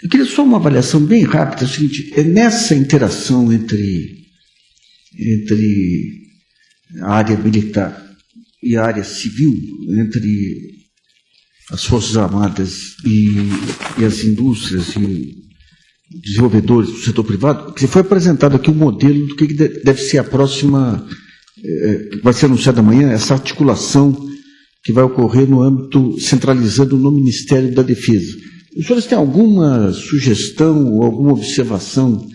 Eu queria só uma avaliação bem rápida, é o seguinte, nessa interação entre a área militar e a área civil, entre as Forças Armadas e as indústrias e desenvolvedores do setor privado, que foi apresentado aqui um modelo do que deve ser a próxima, vai ser anunciada amanhã, essa articulação que vai ocorrer no âmbito, centralizando no Ministério da Defesa. Os senhores têm alguma sugestão ou alguma observação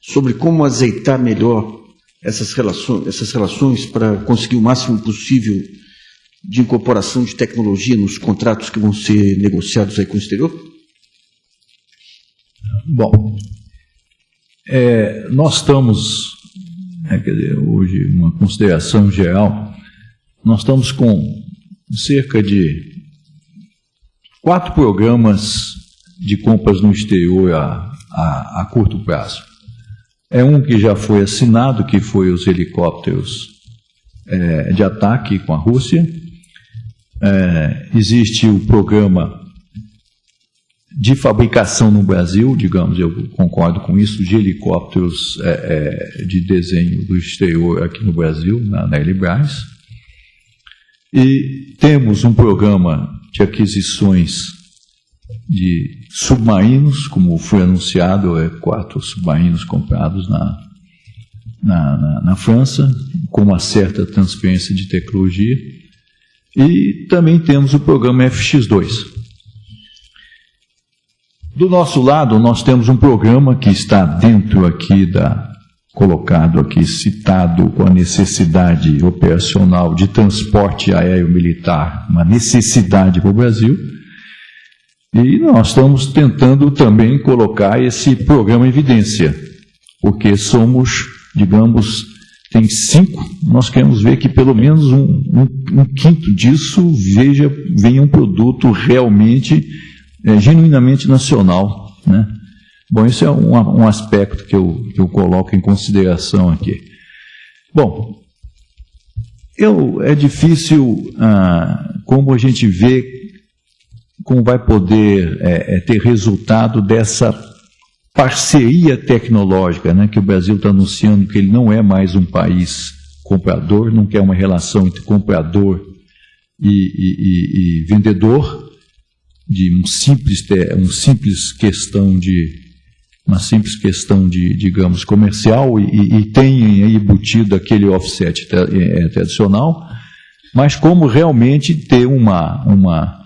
sobre como azeitar melhor essas relações para conseguir o máximo possível de incorporação de tecnologia nos contratos que vão ser negociados aí com o exterior? Bom, nós estamos, quer dizer, hoje, uma consideração geral, nós estamos com cerca de 4 programas de compras no exterior a curto prazo. Um que já foi assinado, que foi os helicópteros de ataque com a Rússia. Existe o programa de fabricação no Brasil, digamos, eu concordo com isso, de helicópteros de desenho do exterior aqui no Brasil, na Elibras. E temos um programa de aquisições de submarinos, como foi anunciado, 4 submarinos comprados na França, com uma certa transferência de tecnologia. E também temos o programa FX2. Do nosso lado, nós temos um programa que está dentro aqui colocado aqui, citado com a necessidade operacional de transporte aéreo militar, uma necessidade para o Brasil, e nós estamos tentando também colocar esse programa em evidência, porque somos, digamos, tem 5, nós queremos ver que pelo menos um quinto disso venha um produto realmente, genuinamente nacional, né? Bom, esse é um aspecto que eu coloco em consideração aqui. Bom, é difícil como a gente vê como vai poder ter resultado dessa parceria tecnológica, né, que o Brasil está anunciando que ele não é mais um país comprador, não quer uma relação entre comprador e vendedor, de uma simples questão de, digamos, comercial, e tem aí embutido aquele offset tradicional, mas como realmente ter uma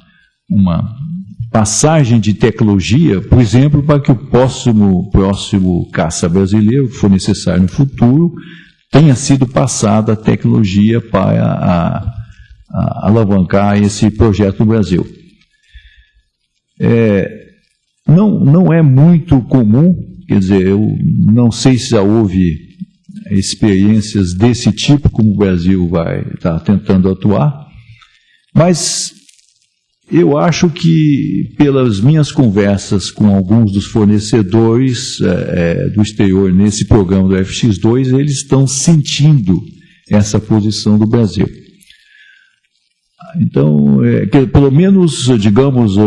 passagem de tecnologia, por exemplo, para que o próximo caça brasileiro, que for necessário no futuro, tenha sido passada a tecnologia para alavancar esse projeto no Brasil. Não é muito comum, quer dizer, eu não sei se já houve experiências desse tipo, como o Brasil vai estar tentando atuar, mas eu acho que, pelas minhas conversas com alguns dos fornecedores do exterior nesse programa do FX2, eles estão sentindo essa posição do Brasil. Então, pelo menos, digamos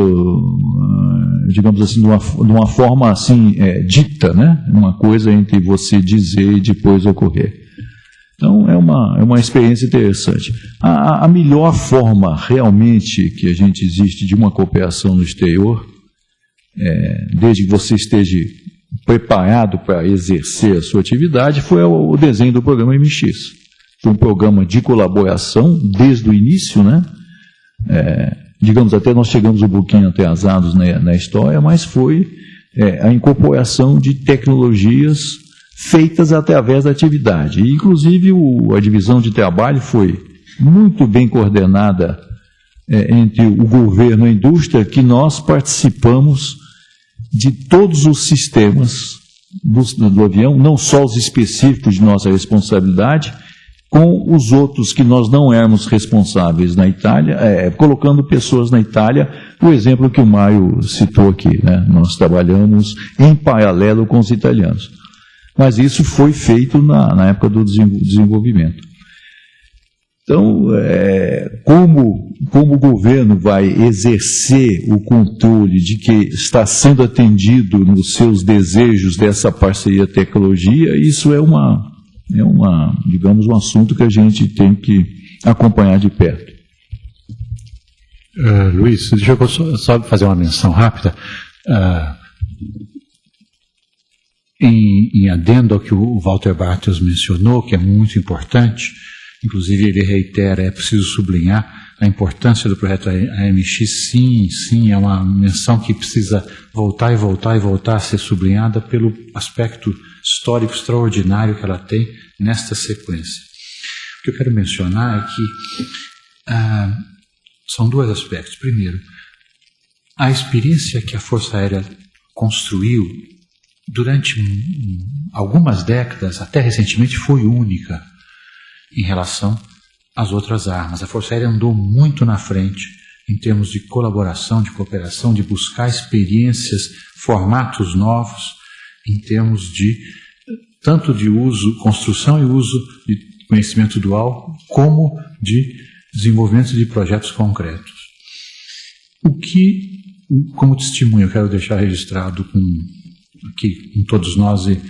assim, de uma forma assim, dita, né? Uma coisa entre você dizer e depois ocorrer. Então, é uma experiência interessante. A melhor forma, realmente, que a gente existe de uma cooperação no exterior, desde que você esteja preparado para exercer a sua atividade, foi o desenho do programa MX. Foi um programa de colaboração desde o início, né? Digamos, até nós chegamos um pouquinho atrasados na história, mas foi a incorporação de tecnologias feitas através da atividade. E, inclusive, a divisão de trabalho foi muito bem coordenada entre o governo e a indústria, que nós participamos de todos os sistemas do avião, não só os específicos de nossa responsabilidade, com os outros que nós não éramos responsáveis na Itália, colocando pessoas na Itália, o exemplo que o Mário citou aqui, né? Nós trabalhamos em paralelo com os italianos. Mas isso foi feito na época do desenvolvimento. Então, como o governo vai exercer o controle de que está sendo atendido nos seus desejos dessa parceria tecnologia, isso é digamos, um assunto que a gente tem que acompanhar de perto. Luiz, deixa eu só fazer uma menção rápida. Em adendo ao que o Walter Bartels mencionou, que é muito importante, inclusive ele reitera, é preciso sublinhar a importância do projeto AMX, sim, é uma menção que precisa voltar a ser sublinhada pelo aspecto histórico extraordinário que ela tem nesta sequência. O que eu quero mencionar é que são dois aspectos. Primeiro, a experiência que a Força Aérea construiu durante algumas décadas, até recentemente, foi única em relação às outras armas. A Força Aérea andou muito na frente em termos de colaboração, de cooperação, de buscar experiências, formatos novos, em termos de tanto de uso, construção e uso de conhecimento dual, como de desenvolvimento de projetos concretos. O que, como testemunho, eu quero deixar registrado aqui com todos nós e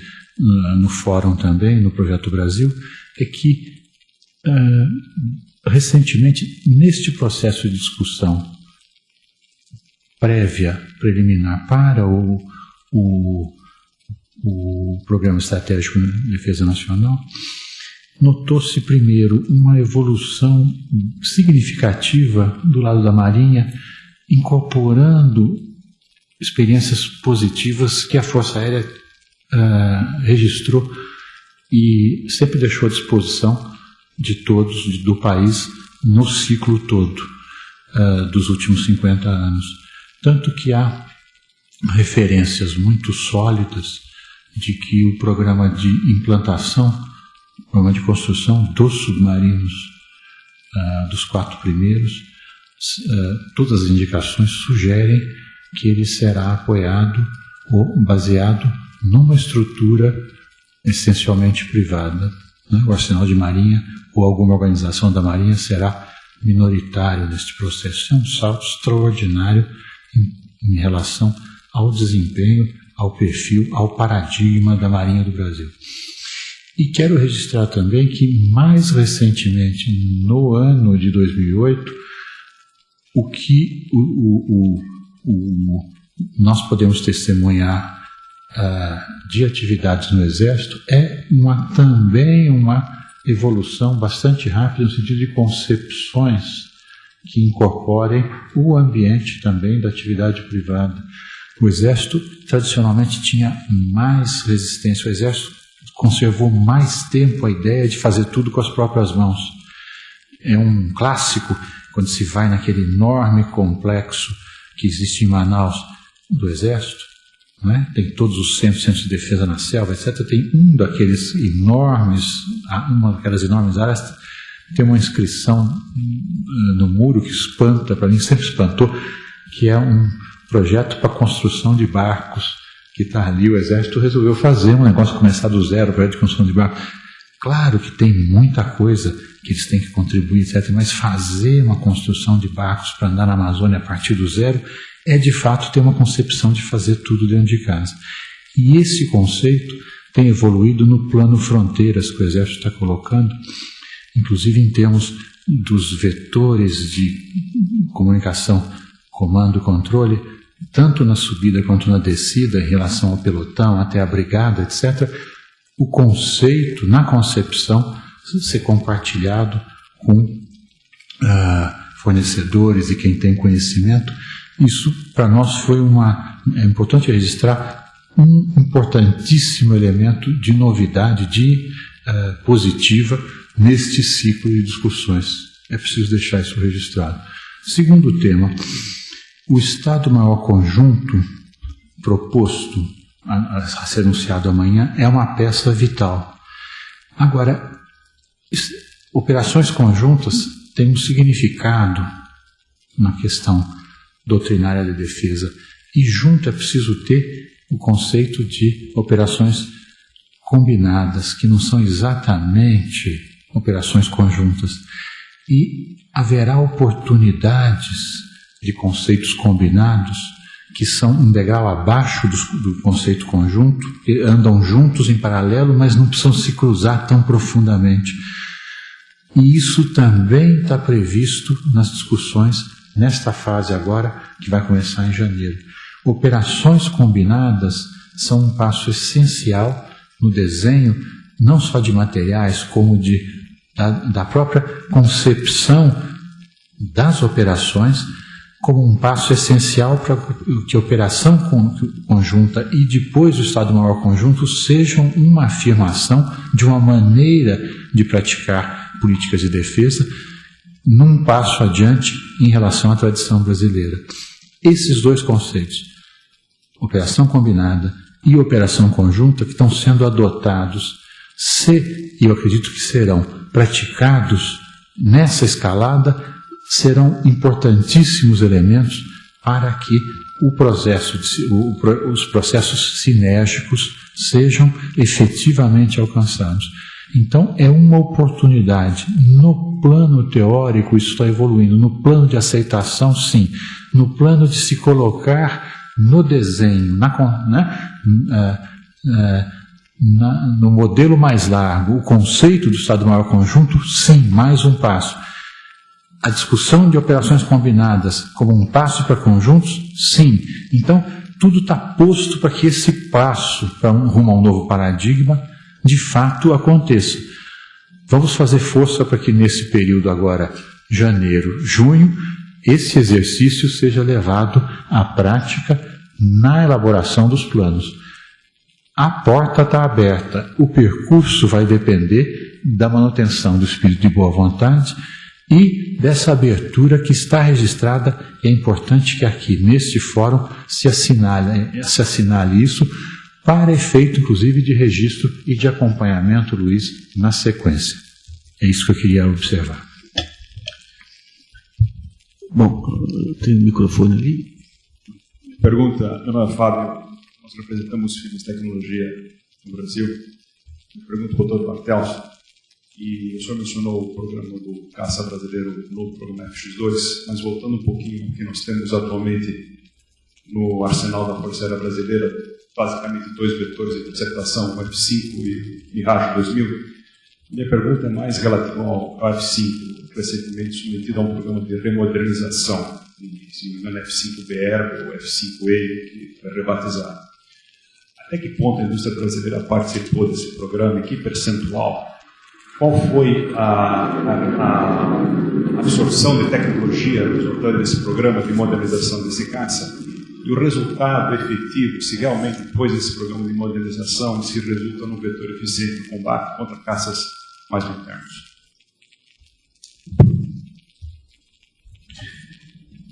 no fórum também, no Projeto Brasil, é que recentemente, neste processo de discussão preliminar para o Programa Estratégico de Defesa Nacional, notou-se primeiro uma evolução significativa do lado da Marinha, incorporando experiências positivas que a Força Aérea registrou e sempre deixou à disposição de todos do país no ciclo todo dos últimos 50 anos. Tanto que há referências muito sólidas de que o programa de implantação, o programa de construção dos submarinos, dos 4 primeiros, todas as indicações sugerem que ele será apoiado ou baseado numa estrutura essencialmente privada. O Arsenal de Marinha ou alguma organização da Marinha será minoritário neste processo. É um salto extraordinário em relação ao desempenho, ao perfil, ao paradigma da Marinha do Brasil. E quero registrar também que, mais recentemente, no ano de 2008, o que nós podemos testemunhar de atividades no Exército é também uma evolução bastante rápida no sentido de concepções que incorporem o ambiente também da atividade privada. O Exército tradicionalmente tinha mais resistência, o Exército conservou mais tempo a ideia de fazer tudo com as próprias mãos. É um clássico quando se vai naquele enorme complexo que existe em Manaus do Exército, não é? Tem todos os centros de defesa na selva, etc. Tem uma daquelas enormes áreas, tem uma inscrição no muro que espanta, para mim sempre espantou, que é um projeto para construção de barcos, que está ali, o Exército resolveu fazer um negócio, começar do zero, projeto de construção de barcos. Claro que tem muita coisa que eles têm que contribuir, etc., mas fazer uma construção de barcos para andar na Amazônia a partir do zero é, de fato, ter uma concepção de fazer tudo dentro de casa. E esse conceito tem evoluído no plano fronteiras que o Exército está colocando, inclusive em termos dos vetores de comunicação, comando e controle, tanto na subida quanto na descida, em relação ao pelotão, até a brigada, etc., o conceito, na concepção, ser compartilhado com fornecedores e quem tem conhecimento. Isso, para nós, é importante registrar um importantíssimo elemento de novidade, positiva, neste ciclo de discussões. É preciso deixar isso registrado. Segundo tema, o Estado-Maior Conjunto proposto a ser anunciado amanhã é uma peça vital. Agora, operações conjuntas têm um significado na questão doutrinária de defesa, e junto é preciso ter o conceito de operações combinadas, que não são exatamente operações conjuntas. e haverá oportunidades de conceitos combinados que são um degrau abaixo do conceito conjunto, que andam juntos em paralelo, mas não precisam se cruzar tão profundamente. E isso também está previsto nas discussões nesta fase agora, que vai começar em janeiro. Operações combinadas são um passo essencial no desenho, não só de materiais, como da própria concepção das operações, como um passo essencial para que a operação conjunta e depois o Estado-Maior Conjunto sejam uma afirmação de uma maneira de praticar políticas de defesa num passo adiante em relação à tradição brasileira. Esses dois conceitos, operação combinada e operação conjunta, que estão sendo adotados, e eu acredito que serão praticados nessa escalada, serão importantíssimos elementos para que os processos sinérgicos sejam efetivamente alcançados. Então, é uma oportunidade. No plano teórico, isso está evoluindo. No plano de aceitação, sim. No plano de se colocar no desenho, no modelo mais largo, o conceito do Estado-Maior Conjunto, sim, mais um passo. A discussão de operações combinadas como um passo para conjuntos, sim. Então, tudo está posto para que esse passo rumo a um novo paradigma, de fato, aconteça. Vamos fazer força para que nesse período agora, janeiro, junho, esse exercício seja levado à prática na elaboração dos planos. A porta está aberta, o percurso vai depender da manutenção do espírito de boa vontade e dessa abertura que está registrada. É importante que aqui, neste fórum, se assinale isso, para efeito, inclusive, de registro e de acompanhamento, Luiz, na sequência. É isso que eu queria observar. Bom, tem um microfone ali. Pergunta, meu nome é Fábio, nós representamos Fides Tecnologia no Brasil. Eu pergunto ao Dr. Bartels, e o senhor mencionou o programa do Caça Brasileiro, o novo programa FX2, mas voltando um pouquinho ao que nós temos atualmente no arsenal da Força Aérea Brasileira, basicamente dois vetores de interceptação, o F-5 e Mirage 2000. Minha pergunta é mais relativa ao F-5, recentemente submetido a um programa de remodernização, se não me engano F-5BR ou F-5E, que foi rebatizado. Até que ponto a indústria brasileira participou desse programa e que percentual? Qual foi a absorção de tecnologia resultante desse programa de modernização desse caça? E o resultado efetivo, se realmente depois desse programa de modernização, se resulta num vetor eficiente de combate contra caças mais modernos?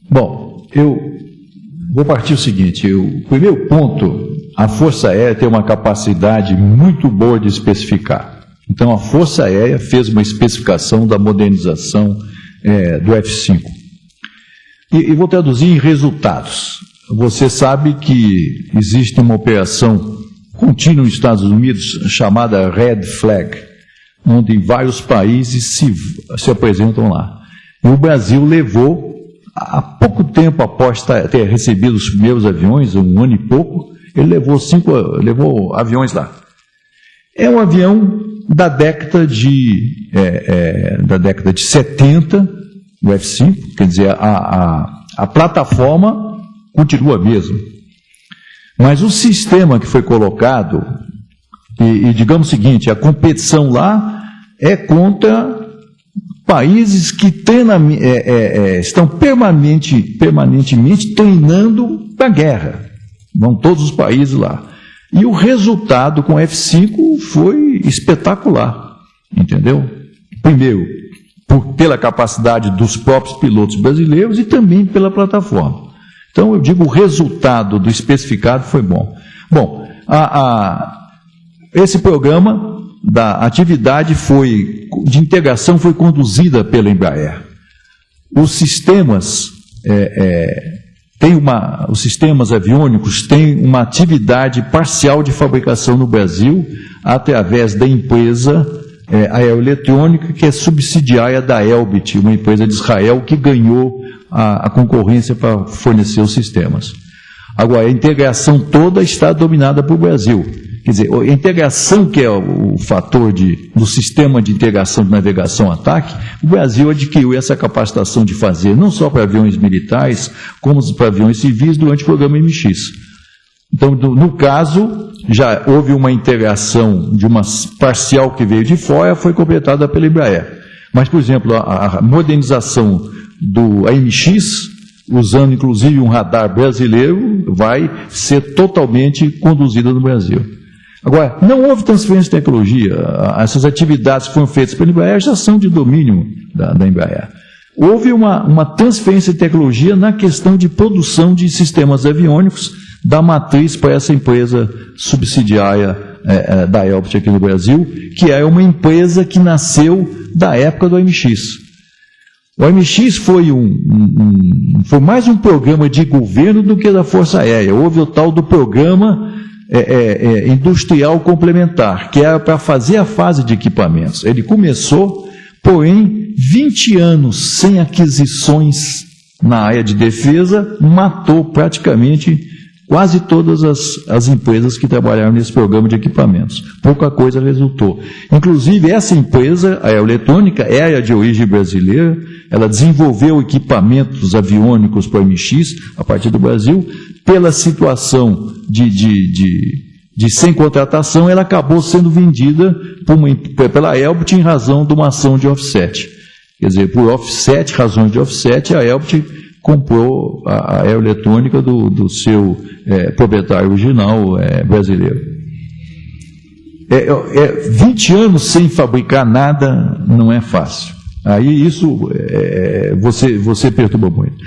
Bom, eu vou partir o seguinte, o primeiro ponto, a Força Aérea tem uma capacidade muito boa de especificar. Então a Força Aérea fez uma especificação da modernização do F-5. E vou traduzir em resultados. Você sabe que existe uma operação contínua nos Estados Unidos chamada Red Flag, onde vários países se apresentam lá. E o Brasil levou, há pouco tempo após ter recebido os primeiros aviões, um ano e pouco, ele levou aviões lá. É um avião da década de 70, o F-5, quer dizer, a plataforma continua a mesma. Mas o sistema que foi colocado, e digamos o seguinte, a competição lá é contra países que estão permanentemente treinando para a guerra. Vão todos os países lá. E o resultado com o F-5 foi espetacular, entendeu? Primeiro, pela capacidade dos próprios pilotos brasileiros e também pela plataforma. Então, eu digo, o resultado do especificado foi bom. Bom, esse programa da atividade de integração foi conduzida pela Embraer. Os sistemas os sistemas aviônicos têm uma atividade parcial de fabricação no Brasil através da empresa a Eletrônica, que é subsidiária da Elbit, uma empresa de Israel que ganhou a concorrência para fornecer os sistemas. Agora, a integração toda está dominada por Brasil. Quer dizer, a integração, que é o fator do sistema de integração de navegação-ataque, o Brasil adquiriu essa capacitação de fazer, não só para aviões militares, como para aviões civis, durante o programa MX. Então, no caso, já houve uma integração de uma parcial que veio de fora, foi completada pela Embraer. Mas, por exemplo, a modernização do AMX, usando inclusive um radar brasileiro, vai ser totalmente conduzida no Brasil. Agora, não houve transferência de tecnologia. Essas atividades que foram feitas pela Embraer já são de domínio da Embraer. Houve uma transferência de tecnologia na questão de produção de sistemas aviônicos da matriz para essa empresa subsidiária da Elbit aqui no Brasil, que é uma empresa que nasceu da época do AMX. O AMX foi foi mais um programa de governo do que da Força Aérea. Houve o tal do programa industrial complementar, que era para fazer a fase de equipamentos. Ele começou, porém, 20 anos sem aquisições na área de defesa, matou praticamente quase todas as empresas que trabalharam nesse programa de equipamentos. Pouca coisa resultou. Inclusive, essa empresa, a Eletrônica, era de origem brasileira, ela desenvolveu equipamentos aviônicos para o MX, a partir do Brasil. Pela situação de sem contratação, ela acabou sendo vendida pela Elbit em razão de uma ação de offset. Quer dizer, por offset, razões de offset, a Elbit comprou a Eletrônica do seu proprietário original brasileiro. 20 anos sem fabricar nada não é fácil. Aí isso você perturba muito.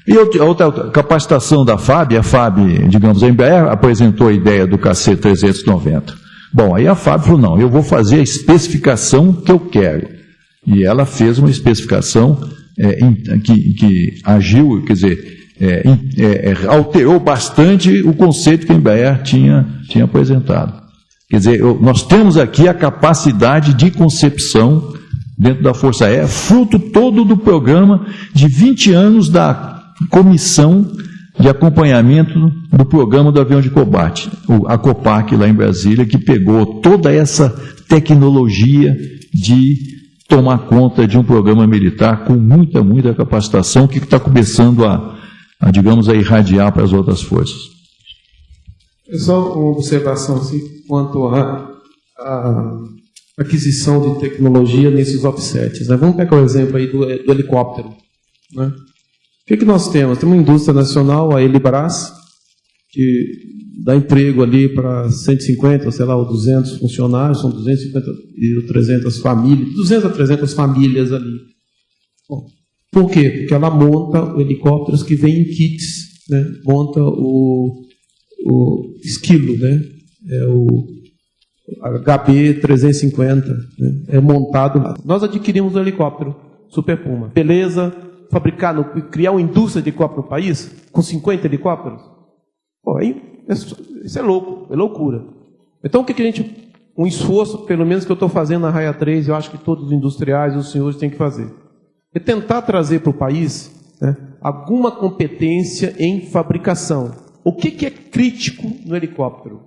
E a outra capacitação da FAB, digamos, a Embraer apresentou a ideia do KC-390. Bom, aí a FAB falou, não, eu vou fazer a especificação que eu quero. E ela fez uma especificação que agiu, quer dizer, alterou bastante o conceito que a Embraer tinha apresentado. Quer dizer, nós temos aqui a capacidade de concepção dentro da Força Aérea, fruto todo do programa de 20 anos da comissão de acompanhamento do programa do avião de combate, a COPAC lá em Brasília, que pegou toda essa tecnologia de tomar conta de um programa militar com muita capacitação que está começando digamos, a irradiar para as outras forças. É só uma observação assim, quanto à aquisição de tecnologia nesses offsets. Né? Vamos pegar o exemplo aí do helicóptero. Né? O que nós temos? Temos uma indústria nacional, a Elibras, que dá emprego ali para 150, sei lá, ou 200 funcionários, são 250 e 300 famílias, 200 a 300 famílias ali. Bom, por quê? Porque ela monta helicópteros que vêm em kits, né? Monta o esquilo, né? O HB350, né? É montado lá. Nós adquirimos um helicóptero Super Puma. Beleza, criar uma indústria de helicóptero no país, com 50 helicópteros? Pô, aí, isso é louco, é loucura. Então, o que a gente... Um esforço, pelo menos que eu estou fazendo na Raia 3, eu acho que todos os industriais, os senhores têm que fazer. É tentar trazer para o país, né, alguma competência em fabricação. O que é crítico no helicóptero?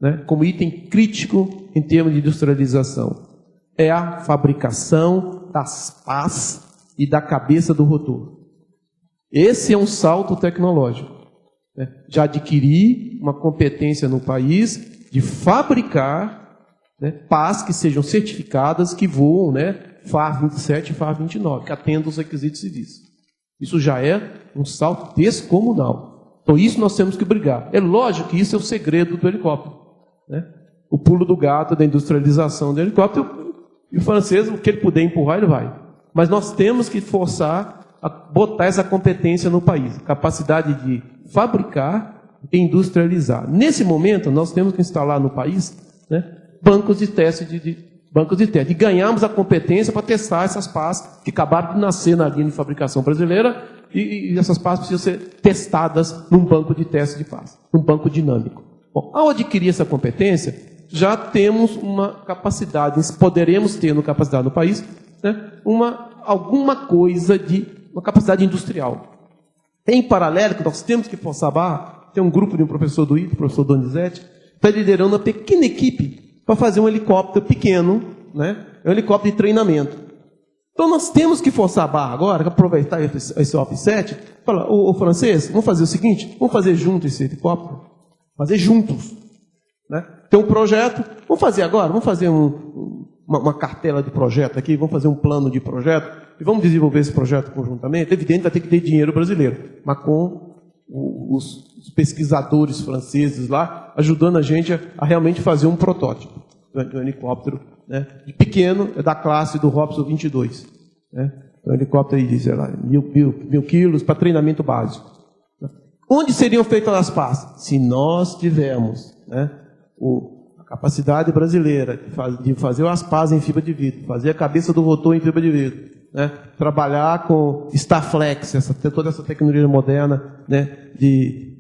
Né, como item crítico em termos de industrialização? É a fabricação das pás e da cabeça do rotor. Esse é um salto tecnológico. Né? Já adquiri uma competência no país de fabricar, né, pás que sejam certificadas, que voam, né, FAR 27 e FAR 29, que atendam os requisitos civis. Isso já é um salto descomunal. Então isso nós temos que brigar. É lógico que isso é o segredo do helicóptero. Né? O pulo do gato da industrialização do helicóptero, e o francês, o que ele puder empurrar, ele vai. Mas nós temos que forçar a botar essa competência no país, capacidade de fabricar e industrializar. Nesse momento, nós temos que instalar no país, né, bancos de teste e ganharmos a competência para testar essas pás que acabaram de nascer na linha de fabricação brasileira e essas pás precisam ser testadas num banco de teste de pás, num banco dinâmico. Bom, ao adquirir essa competência, já temos uma capacidade, poderemos ter uma capacidade no país, né, alguma coisa de uma capacidade industrial. Em paralelo, que nós temos que forçar a barra, tem um grupo de um professor do ITA, o professor Donizete, está liderando uma pequena equipe para fazer um helicóptero pequeno, né, um helicóptero de treinamento. Então nós temos que forçar a barra agora, aproveitar esse offset, falar, ô francês, vamos fazer o seguinte, vamos fazer junto esse helicóptero, fazer juntos. Né? Tem um projeto, vamos fazer agora, vamos fazer uma cartela de projeto aqui, vamos fazer um plano de projeto, e vamos desenvolver esse projeto conjuntamente. Evidente, vai ter que ter dinheiro brasileiro, mas com os pesquisadores franceses lá, ajudando a gente a realmente fazer um protótipo de um helicóptero, né, de pequeno, é da classe do Robson 22. Né? Um helicóptero aí, sei lá, 1.000 quilos para treinamento básico. Né? Onde seriam feitas as pás? Se nós tivermos, né, a capacidade brasileira de fazer as pás em fibra de vidro, fazer a cabeça do rotor em fibra de vidro, né, trabalhar com Starflex, toda essa tecnologia moderna, né, de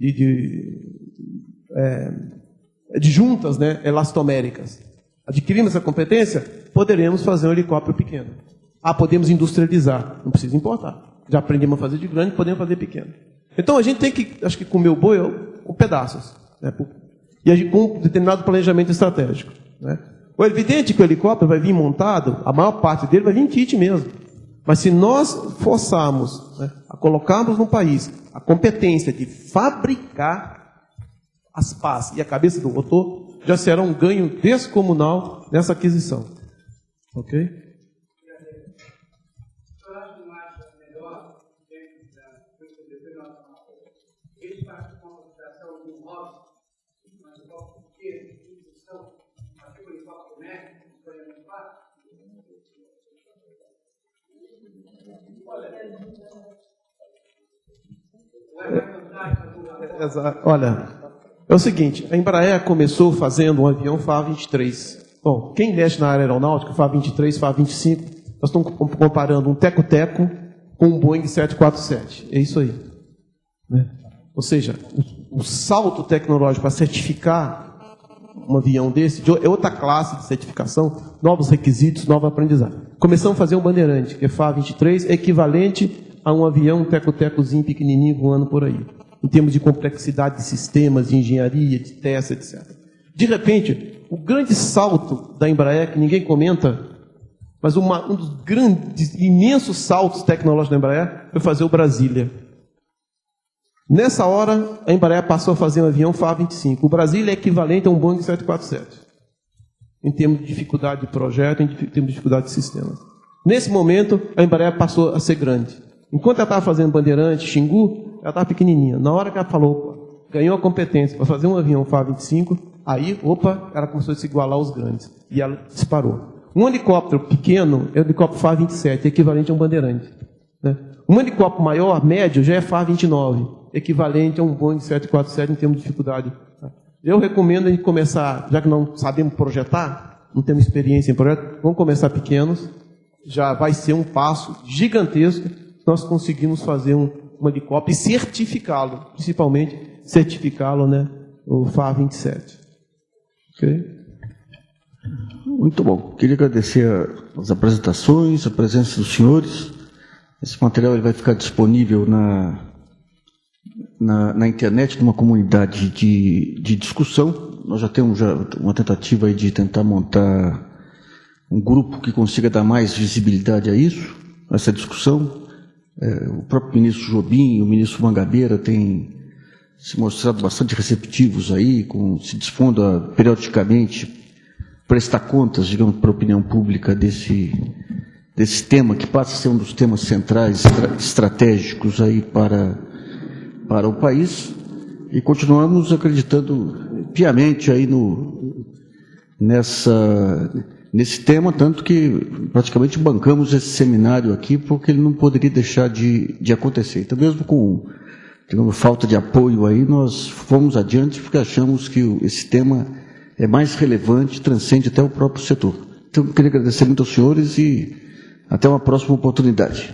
juntas, né, elastoméricas. Adquirimos essa competência, poderemos fazer um helicóptero pequeno. Podemos industrializar, não precisa importar. Já aprendemos a fazer de grande, podemos fazer pequeno. Então a gente tem que, acho que comer o boi com pedaços, né, e agir com um determinado planejamento estratégico. Né. É evidente que o helicóptero vai vir montado, a maior parte dele vai vir em kit mesmo. Mas se nós forçarmos, né, a colocarmos no país a competência de fabricar as pás e a cabeça do rotor, já será um ganho descomunal nessa aquisição. Ok? Olha, é o seguinte, a Embraer começou fazendo um avião FA-23. Bom, quem mexe na área aeronáutica, FA-23, FA-25, nós estamos comparando um teco-teco com um Boeing 747. É isso aí. Né? Ou seja, o salto tecnológico para certificar um avião desse é outra classe de certificação, novos requisitos, nova aprendizagem. Começamos a fazer um Bandeirante, que é FA-23, equivalente a um avião, um teco-tecozinho pequenininho voando por aí, em termos de complexidade de sistemas, de engenharia, de teste, etc. De repente, o grande salto da Embraer, que ninguém comenta, mas um dos grandes, imensos saltos tecnológicos da Embraer foi fazer o Brasília. Nessa hora, a Embraer passou a fazer um avião FA-25. O Brasília é equivalente a um Boeing 747, em termos de dificuldade de projeto, em termos de dificuldade de sistema. Nesse momento, a Embraer passou a ser grande. Enquanto ela estava fazendo Bandeirante, Xingu, ela estava pequenininha. Na hora que ela falou, ganhou a competência para fazer um avião FA-25, aí, ela começou a se igualar aos grandes. E ela disparou. Um helicóptero pequeno é o helicóptero FA-27, equivalente a um Bandeirante. Né? Um helicóptero maior, médio, já é FA-29, equivalente a um Boeing 747 em termos de dificuldade. Eu recomendo a gente começar, já que não sabemos projetar, não temos experiência em projeto, vamos começar pequenos, já vai ser um passo gigantesco se nós conseguimos fazer um helicóptero e certificá-lo, principalmente certificá-lo, né, o FA-27. Ok? Muito bom. Queria agradecer as apresentações, a presença dos senhores. Esse material ele vai ficar disponível na internet, numa comunidade de discussão. Nós já temos uma tentativa aí de tentar montar um grupo que consiga dar mais visibilidade a isso, a essa discussão. O próprio ministro Jobim e o ministro Mangabeira têm se mostrado bastante receptivos aí, se dispondo a, periodicamente, prestar contas, digamos, para a opinião pública desse tema, que passa a ser um dos temas centrais, estratégicos aí para o país, e continuamos acreditando piamente aí nesse tema, tanto que praticamente bancamos esse seminário aqui, porque ele não poderia deixar de acontecer. Então, mesmo com, digamos, falta de apoio aí, nós fomos adiante porque achamos que esse tema é mais relevante, transcende até o próprio setor. Então, eu queria agradecer muito aos senhores e até uma próxima oportunidade.